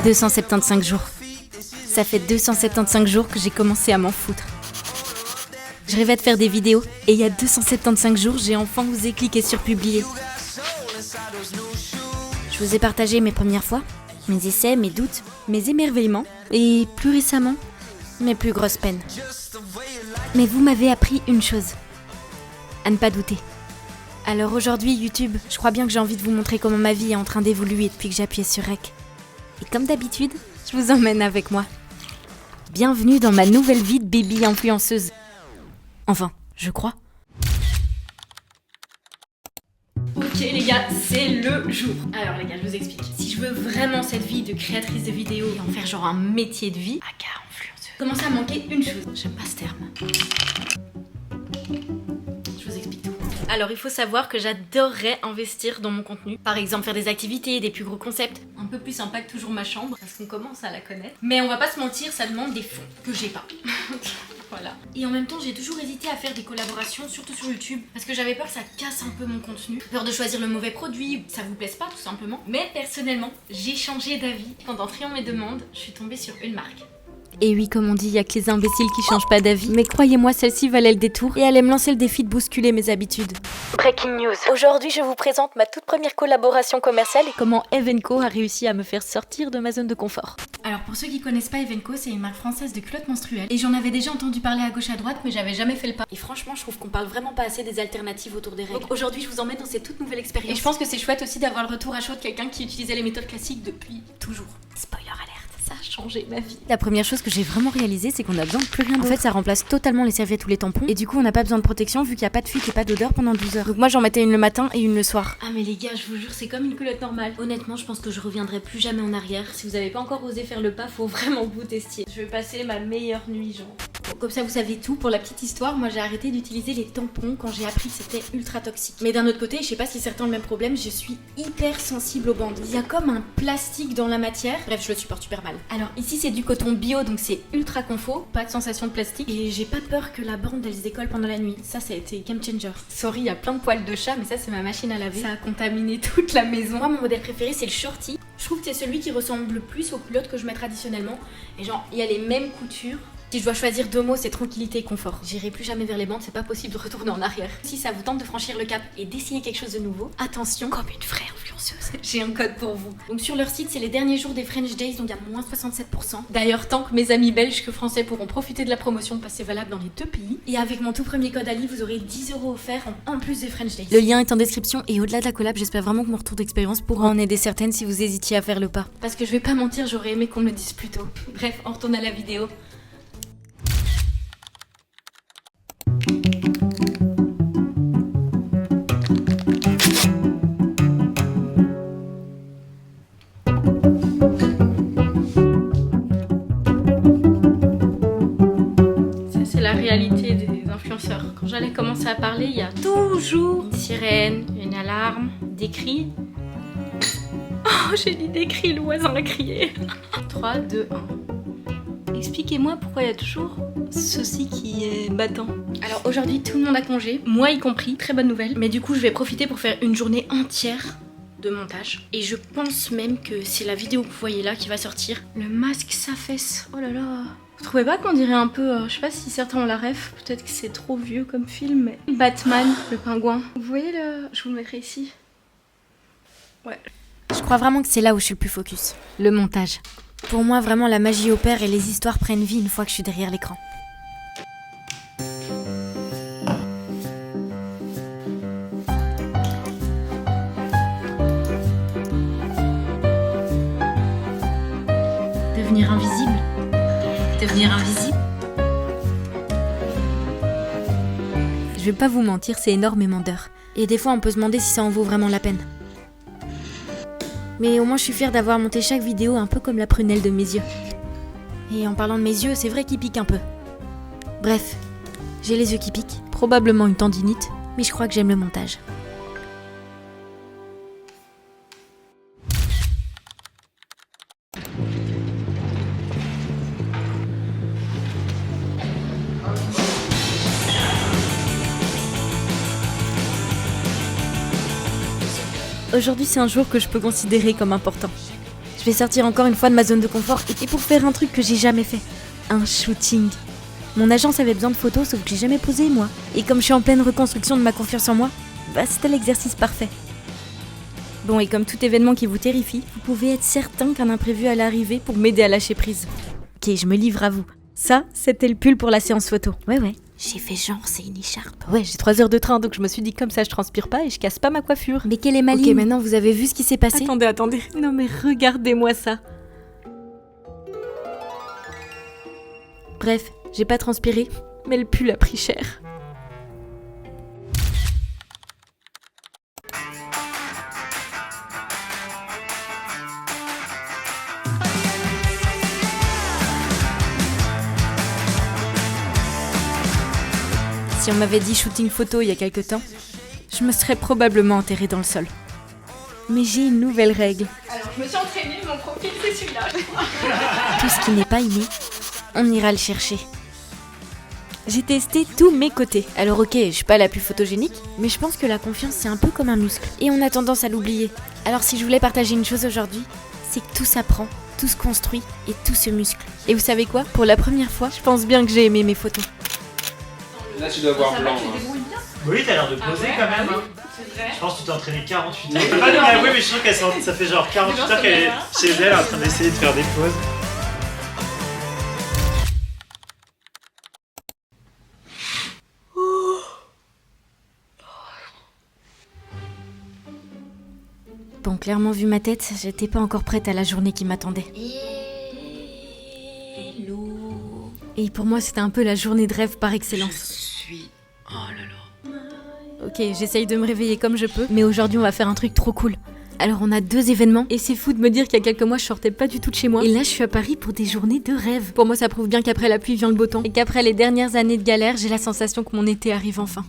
275 jours. Ça fait 275 jours que j'ai commencé à m'en foutre. Je rêvais de faire des vidéos et il y a 275 jours, j'ai enfin osé cliquer sur publier. Je vous ai partagé mes premières fois, mes essais, mes doutes, mes émerveillements et plus récemment, mes plus grosses peines. Mais vous m'avez appris une chose, à ne pas douter. Alors aujourd'hui YouTube, je crois bien que j'ai envie de vous montrer comment ma vie est en train d'évoluer depuis que j'ai appuyé sur Rec. Et comme d'habitude, je vous emmène avec moi. Bienvenue dans ma nouvelle vie de baby influenceuse. Enfin, je crois. Ok les gars, c'est le jour. Alors les gars, je vous explique. Si je veux vraiment cette vie de créatrice de vidéos et en faire genre un métier de vie, aka influenceuse, commence à manquer une chose. J'aime pas ce terme. Je vous explique tout. Alors il faut savoir que j'adorerais investir dans mon contenu. Par exemple faire des activités, des plus gros concepts. Un peu plus sympa que toujours ma chambre, parce qu'on commence à la connaître. Mais on va pas se mentir, ça demande des fonds que j'ai pas. Voilà. Et en même temps, j'ai toujours hésité à faire des collaborations, surtout sur YouTube, parce que j'avais peur que ça casse un peu mon contenu. Peur de choisir le mauvais produit, ou que ça vous plaise pas tout simplement. Mais personnellement, j'ai changé d'avis. En triant mes demandes, je suis tombée sur une marque. Et oui, comme on dit, il y a que les imbéciles qui changent pas d'avis. Mais croyez-moi, celle-ci valait le détour et allait me lancer le défi de bousculer mes habitudes. Breaking news. Aujourd'hui, je vous présente ma toute première collaboration commerciale et comment Evenco a réussi à me faire sortir de ma zone de confort. Alors pour ceux qui connaissent pas Evenco, c'est une marque française de culottes menstruelles. Et j'en avais déjà entendu parler à gauche à droite, mais j'avais jamais fait le pas. Et franchement, je trouve qu'on parle vraiment pas assez des alternatives autour des règles. Donc aujourd'hui, je vous emmène dans cette toute nouvelle expérience. Et je pense que c'est chouette aussi d'avoir le retour à chaud de quelqu'un qui utilisait les méthodes classiques depuis toujours. Spoiler alert. Ça a changé ma vie. La première chose que j'ai vraiment réalisée, c'est qu'on a besoin de plus rien d'autre. En fait, ça remplace totalement les serviettes ou les tampons. Et du coup, on n'a pas besoin de protection vu qu'il n'y a pas de fuite et pas d'odeur pendant 12 heures. Donc moi, j'en mettais une le matin et une le soir. Ah mais les gars, je vous jure, c'est comme une culotte normale. Honnêtement, je pense que je reviendrai plus jamais en arrière. Si vous n'avez pas encore osé faire le pas, faut vraiment que vous testiez. Je vais passer ma meilleure nuit, genre. Bon, comme ça, vous savez tout. Pour la petite histoire, moi, j'ai arrêté d'utiliser les tampons quand j'ai appris que c'était ultra toxique. Mais d'un autre côté, je sais pas si certains ont le même problème, je suis hyper sensible aux bandes. Il y a comme un plastique dans la matière. Bref, je le supporte super mal. Alors ici, c'est du coton bio, donc c'est ultra confort, pas de sensation de plastique. Et j'ai pas peur que la bande, elle se décolle pendant la nuit. Ça a été game changer. Sorry, il y a plein de poils de chat, mais ça, c'est ma machine à laver. Ça a contaminé toute la maison. Moi, mon modèle préféré, c'est le shorty. Je trouve que c'est celui qui ressemble le plus aux culottes que je mets traditionnellement. Et genre, il y a les mêmes coutures. Si je dois choisir deux mots, c'est tranquillité et confort. J'irai plus jamais vers les bandes, c'est pas possible de retourner en arrière. Si ça vous tente de franchir le cap et d'essayer quelque chose de nouveau, attention, comme une vraie influenceuse, j'ai un code pour vous. Donc sur leur site, c'est les derniers jours des French Days, donc il y a moins 67%. D'ailleurs, tant que mes amis belges que français pourront profiter de la promotion, parce que c'est valable dans les deux pays. Et avec mon tout premier code Ali, vous aurez 10 € offerts en plus des French Days. Le lien est en description et au-delà de la collab, j'espère vraiment que mon retour d'expérience pourra en aider certaines si vous hésitiez à faire le pas. Parce que je vais pas mentir, j'aurais aimé qu'on me le dise plus tôt. Bref, on retourne à la vidéo. La réalité des influenceurs. Quand j'allais commencer à parler, il y a toujours une sirène, une alarme, des cris. Oh, j'ai dit des cris, le voisin a crié. 3, 2, 1. Expliquez-moi pourquoi il y a toujours ceci qui est battant. Alors aujourd'hui, tout le monde a congé, moi y compris, très bonne nouvelle. Mais du coup, je vais profiter pour faire une journée entière de montage. Et je pense même que c'est la vidéo que vous voyez là qui va sortir. Le masque s'affaisse. Oh là là. Vous trouvez pas qu'on dirait un peu, je sais pas si certains ont la ref, peut-être que c'est trop vieux comme film, mais Batman, le pingouin. Vous voyez le... Je vous le mettrai ici. Ouais. Je crois vraiment que c'est là où je suis le plus focus. Le montage. Pour moi, vraiment, la magie opère et les histoires prennent vie une fois que je suis derrière l'écran. Devenir invisible. Devenir invisible. Je vais pas vous mentir, c'est énormément d'heures. Et des fois, on peut se demander si ça en vaut vraiment la peine. Mais au moins, je suis fière d'avoir monté chaque vidéo un peu comme la prunelle de mes yeux. Et en parlant de mes yeux, c'est vrai qu'ils piquent un peu. Bref, j'ai les yeux qui piquent, probablement une tendinite, mais je crois que j'aime le montage. Aujourd'hui, c'est un jour que je peux considérer comme important. Je vais sortir encore une fois de ma zone de confort et pour faire un truc que j'ai jamais fait. Un shooting. Mon agence avait besoin de photos sauf que j'ai jamais posé moi. Et comme je suis en pleine reconstruction de ma confiance en moi, c'était l'exercice parfait. Bon, et comme tout événement qui vous terrifie, vous pouvez être certain qu'un imprévu allait arriver pour m'aider à lâcher prise. Ok, je me livre à vous. Ça, c'était le pull pour la séance photo. Ouais. J'ai fait genre, c'est une écharpe. Ouais, j'ai 3 heures de train, donc je me suis dit comme ça je transpire pas et je casse pas ma coiffure. Mais quelle est maligne. Ok, maintenant vous avez vu ce qui s'est passé. Attendez. Non mais regardez-moi ça. Bref, j'ai pas transpiré, mais le pull a pris cher. Si on m'avait dit shooting photo il y a quelque temps, je me serais probablement enterrée dans le sol. Mais j'ai une nouvelle règle. Alors je me suis entraînée, mon profil c'est celui-là. Tout ce qui n'est pas inné, on ira le chercher. J'ai testé tous mes côtés. Alors ok, je suis pas la plus photogénique, mais je pense que la confiance c'est un peu comme un muscle. Et on a tendance à l'oublier. Alors si je voulais partager une chose aujourd'hui, c'est que tout s'apprend, tout se construit et tout se muscle. Et vous savez quoi ? Pour la première fois, je pense bien que j'ai aimé mes photos. Là, tu dois voir blanc. Oui, t'as l'air de poser quand même. C'est vrai. Je pense que tu t'es entraîné 48 heures. Je peux pas lui avouer, mais je suis sûr qu'elle ça fait genre 48 heures qu'elle est chez elle en train d'essayer de faire des pauses. Bon, clairement vu ma tête, j'étais pas encore prête à la journée qui m'attendait. Et pour moi, c'était un peu la journée de rêve par excellence. Oh là là. Ok, j'essaye de me réveiller comme je peux, mais aujourd'hui on va faire un truc trop cool. Alors on a 2 événements, et c'est fou de me dire qu'il y a quelques mois je sortais pas du tout de chez moi. Et là je suis à Paris pour des journées de rêve. Pour moi ça prouve bien qu'après la pluie vient le beau temps, et qu'après les dernières années de galère, j'ai la sensation que mon été arrive enfin.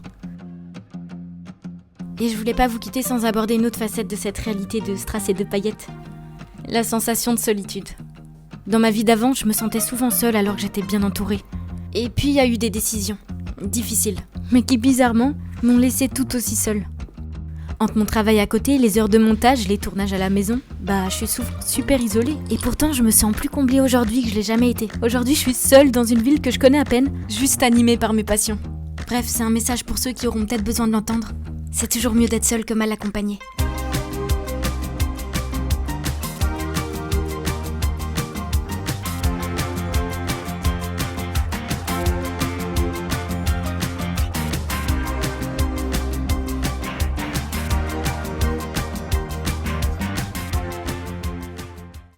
Et je voulais pas vous quitter sans aborder une autre facette de cette réalité de strass et de paillettes. La sensation de solitude. Dans ma vie d'avant, je me sentais souvent seule alors que j'étais bien entourée. Et puis il y a eu des décisions difficiles, mais qui bizarrement m'ont laissée tout aussi seule. Entre mon travail à côté, les heures de montage, les tournages à la maison, je suis souvent super isolée. Et pourtant, je me sens plus comblée aujourd'hui que je l'ai jamais été. Aujourd'hui, je suis seule dans une ville que je connais à peine, juste animée par mes passions. Bref, c'est un message pour ceux qui auront peut-être besoin de l'entendre. C'est toujours mieux d'être seule que mal accompagnée.